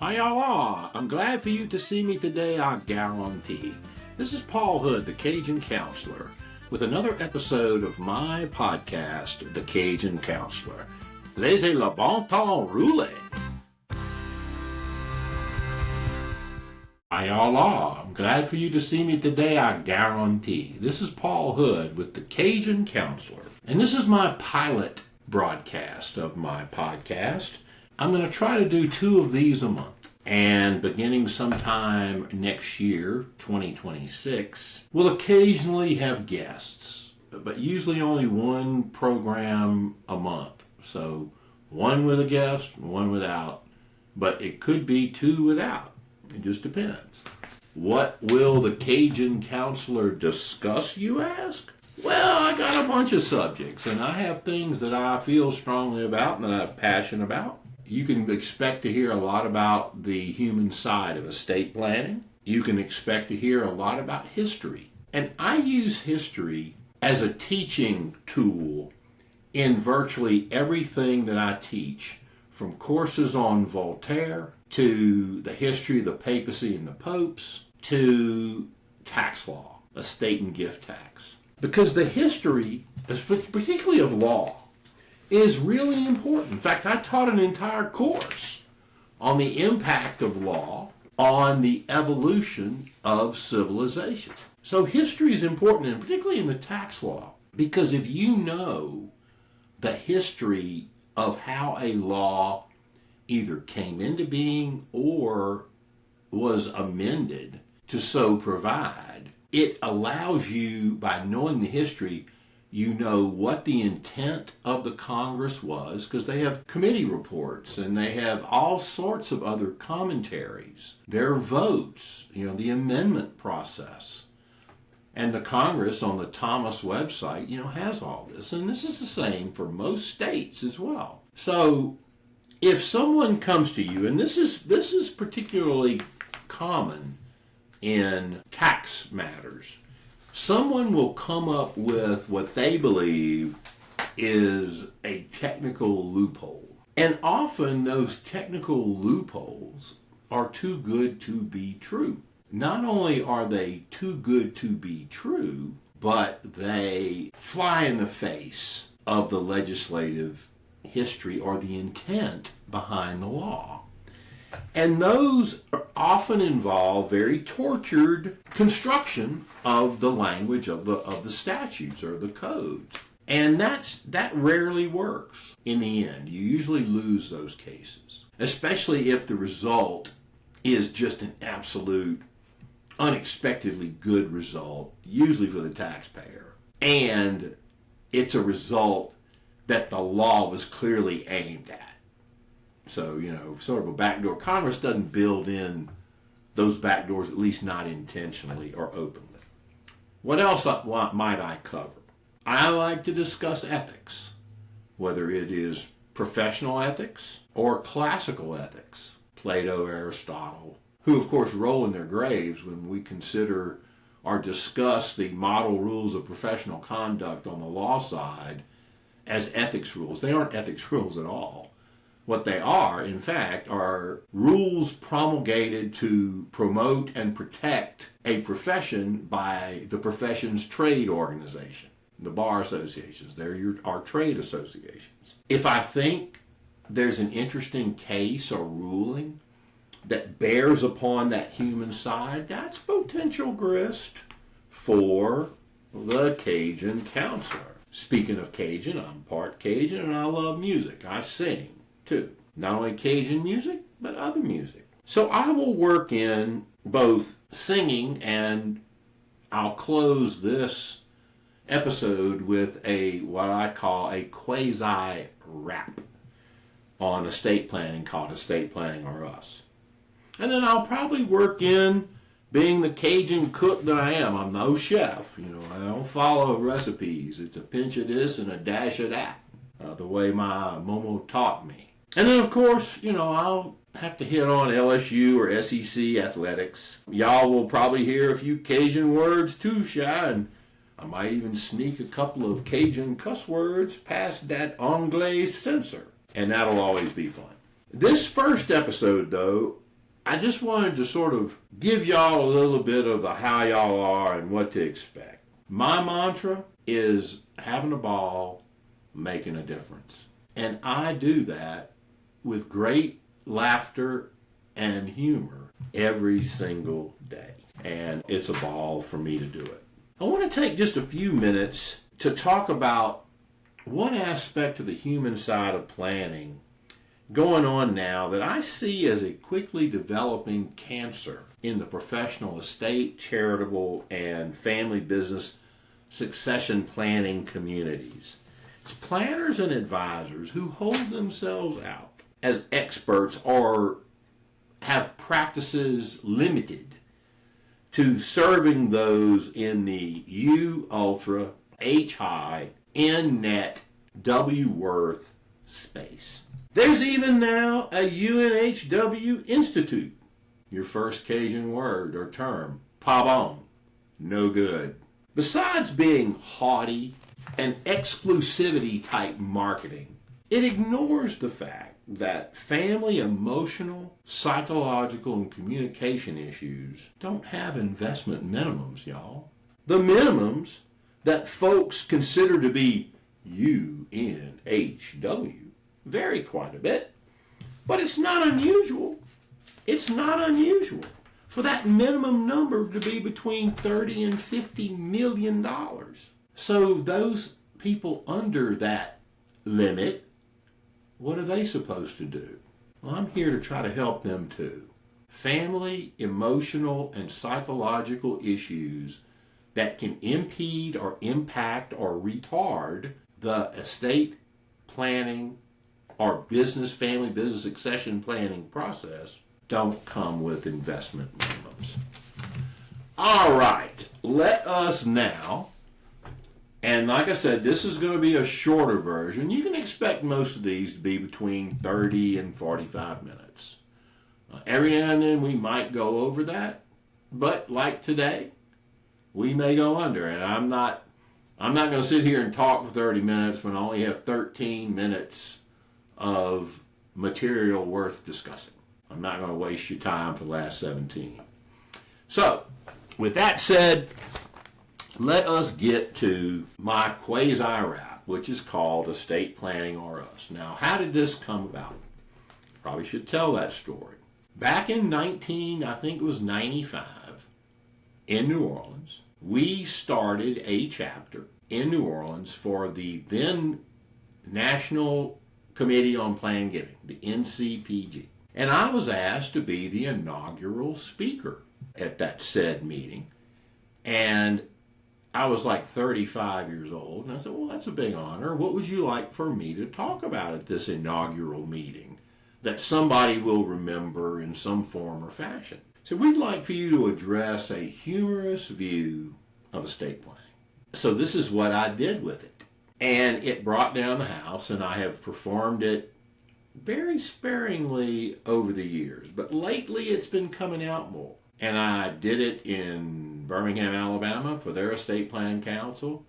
Hi y'all are. I'm glad for you to see me today, I guarantee. This is Paul Hood, the Cajun Counselor, with another episode of my podcast, The Cajun Counselor. Laissez le bon temps rouler. Hi y'all are. I'm glad for you to see me today, I guarantee. This is Paul Hood with the Cajun Counselor, and this is my pilot broadcast of my podcast. I'm going to try to do 2 of these a month, and beginning sometime next year, 2026, we'll occasionally have guests, but usually only 1 program a month. So 1 with a guest, 1 without, but it could be 2 without. It just depends. What will the Cajun Counselor discuss, you ask? Well, I got a bunch of subjects, and I have things that I feel strongly about and that I'm passionate about. You can expect to hear a lot about the human side of estate planning. You can expect to hear a lot about history. And I use history as a teaching tool in virtually everything that I teach, from courses on Voltaire to the history of the papacy and the popes to tax law, estate and gift tax. Because the history, particularly of law, is really important. In fact, I taught an entire course on the impact of law on the evolution of civilization. So history is important, and particularly in the tax law, because if you know the history of how a law either came into being or was amended to so provide, it allows you, by knowing the history, you know what the intent of the Congress was, because they have committee reports and they have all sorts of other commentaries, their votes, the amendment process. And the Congress on the Thomas website, has all this. And this is the same for most states as well. So if someone comes to you, and this is particularly common in tax matters, someone will come up with what they believe is a technical loophole. And often those technical loopholes are too good to be true. Not only are they too good to be true, but they fly in the face of the legislative history or the intent behind the law. And those often involve very tortured construction of the language of the statutes or the codes. And that rarely works in the end. You usually lose those cases, especially if the result is just an absolute, unexpectedly good result, usually for the taxpayer. And it's a result that the law was clearly aimed at. So, sort of a backdoor. Congress doesn't build in those backdoors, at least not intentionally or openly. What else might I cover? I like to discuss ethics, whether it is professional ethics or classical ethics. Plato, Aristotle, who of course roll in their graves when we consider or discuss the model rules of professional conduct on the law side as ethics rules. They aren't ethics rules at all. What they are, in fact, are rules promulgated to promote and protect a profession by the profession's trade organization, the bar associations. They're our trade associations. If I think there's an interesting case or ruling that bears upon that human side, that's potential grist for the Cajun Counselor. Speaking of Cajun, I'm part Cajun and I love music. I sing too. Not only Cajun music, but other music. So I will work in both singing, and I'll close this episode with what I call a quasi-rap on estate planning called Estate Planning or Us. And then I'll probably work in being the Cajun cook that I am. I'm no chef. I don't follow recipes. It's a pinch of this and a dash of that, the way my Momo taught me. And then, of course, I'll have to hit on LSU or SEC athletics. Y'all will probably hear a few Cajun words too, Shy, and I might even sneak a couple of Cajun cuss words past that Anglais censor. And that'll always be fun. This first episode, though, I just wanted to sort of give y'all a little bit of the how y'all are and what to expect. My mantra is having a ball, making a difference. And I do that with great laughter and humor every single day. And it's a ball for me to do it. I want to take just a few minutes to talk about one aspect of the human side of planning going on now that I see as a quickly developing cancer in the professional estate, charitable, and family business succession planning communities. It's planners and advisors who hold themselves out as experts or have practices limited to serving those in the U ultra, H high, N net, W worth space. There's even now a UNHW Institute. Your first Cajun word or term, pas bon, no good. Besides being haughty and exclusivity type marketing, it ignores the fact that family emotional, psychological, and communication issues don't have investment minimums, y'all. The minimums that folks consider to be UNHW vary quite a bit, but it's not unusual. It's not unusual for that minimum number to be between $30 and $50 million. So those people under that limit, what are they supposed to do? Well, I'm here to try to help them too. Family, emotional, and psychological issues that can impede or impact or retard the estate planning or family business succession planning process don't come with investment minimums. All right, let us now, and like I said, this is going to be a shorter version. You can expect most of these to be between 30 and 45 minutes. Every now and then we might go over that, but like today, we may go under, and I'm not going to sit here and talk for 30 minutes when I only have 13 minutes of material worth discussing. I'm not going to waste your time for the last 17. So, with that said, let us get to my quasi-rap, which is called Estate Planning or Us. Now, how did this come about? Probably should tell that story. Back in 95, in New Orleans, we started a chapter in New Orleans for the then National Committee on Planned Giving, the NCPG. And I was asked to be the inaugural speaker at that said meeting. And I was like 35 years old. And I said, well, that's a big honor. What would you like for me to talk about at this inaugural meeting that somebody will remember in some form or fashion? So we'd like for you to address a humorous view of estate planning. So this is what I did with it. And it brought down the house, and I have performed it very sparingly over the years. But lately it's been coming out more. And I did it in Birmingham, Alabama for their estate planning council.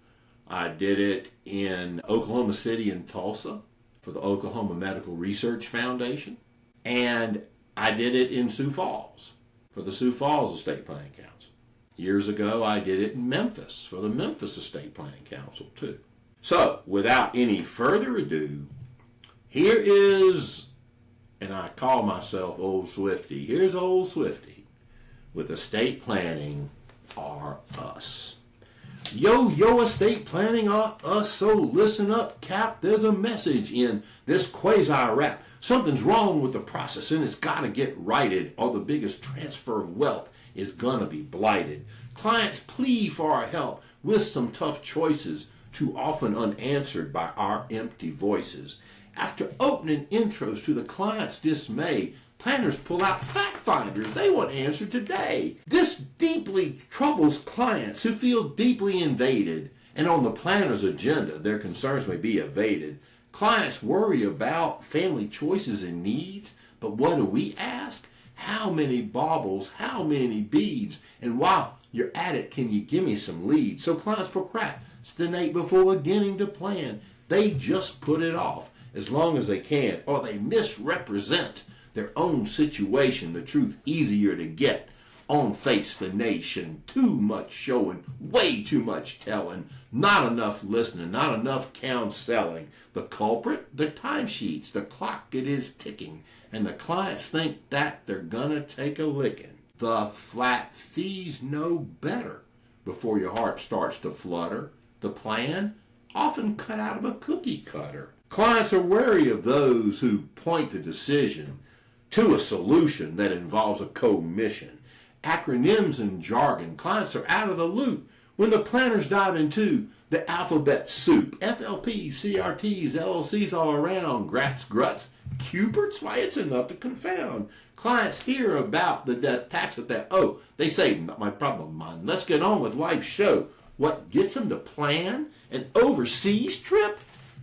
I did it in Oklahoma City and Tulsa for the Oklahoma Medical Research Foundation. And I did it in Sioux Falls for the Sioux Falls Estate Planning Council. Years ago, I did it in Memphis for the Memphis Estate Planning Council, too. So, without any further ado, here is, and I call myself Old Swifty, here's Old Swifty with Estate Planning or Us. Yo, estate planning or us, so listen up, Cap. There's a message in this quasi-rap. Something's wrong with the process and it's got to get righted or the biggest transfer of wealth is going to be blighted. Clients plead for our help with some tough choices too often unanswered by our empty voices. After opening intros to the client's dismay, planners pull out fact finders they want answered today. This deeply troubles clients who feel deeply invaded, and on the planner's agenda, their concerns may be evaded. Clients worry about family choices and needs, but what do we ask? How many baubles, how many beads, and while you're at it, can you give me some leads? So clients procrastinate before beginning to plan. They just put it off as long as they can, or they misrepresent their own situation, the truth easier to get. On Face the Nation, too much showing, way too much telling, not enough listening, not enough counseling. The culprit, the timesheets, the clock it is ticking, and the clients think that they're gonna take a licking. The flat fees know better before your heart starts to flutter. The plan, often cut out of a cookie cutter. Clients are wary of those who point the decision to a solution that involves a commission. Acronyms and jargon, clients are out of the loop when the planners dive into the alphabet soup. FLP, CRTs, LLCs all around, grats, gruts, Cuberts, why it's enough to confound. Clients hear about the death tax at that. Oh, they say, not my problem, man. Let's get on with life's show. What gets them to plan an overseas trip?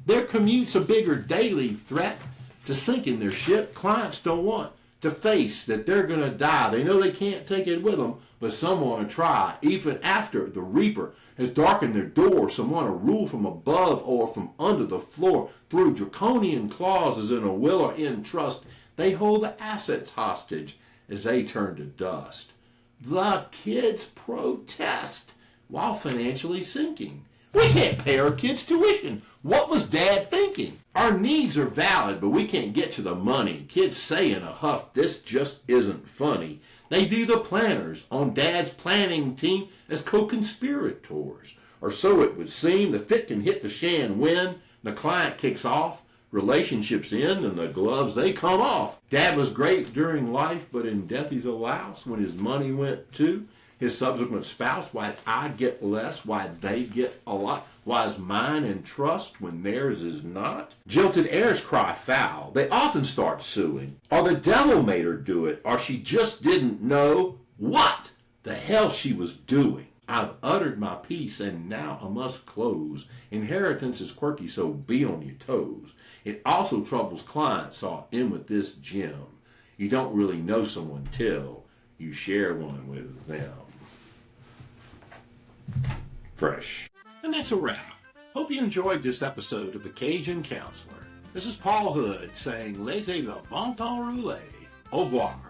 Their commute's a bigger daily threat to sinking their ship. Clients don't want to face that they're going to die. They know they can't take it with them, but some want to try. Even after the reaper has darkened their door, some want to rule from above or from under the floor. Through draconian clauses in a will or in trust, they hold the assets hostage as they turn to dust. The kids protest while financially sinking. We can't pay our kids' tuition. What was Dad thinking? Our needs are valid, but we can't get to the money. Kids say in a huff, this just isn't funny. They view the planners on Dad's planning team as co-conspirators. Or so it would seem. The fit can hit the shan when the client kicks off. Relationships end and the gloves, they come off. Dad was great during life, but in death he's a louse when his money went too. His subsequent spouse, why I get less, why they get a lot, why is mine in trust when theirs is not? Jilted heirs cry foul. They often start suing. Or the devil made her do it, or she just didn't know what the hell she was doing. I've uttered my piece and now I must close. Inheritance is quirky, so be on your toes. It also troubles clients, so I'll end with this gem. You don't really know someone till you share one with them. Fresh. And that's a wrap. Hope you enjoyed this episode of the Cajun Counselor. This is Paul Hood saying laissez le bon temps rouler. Au revoir.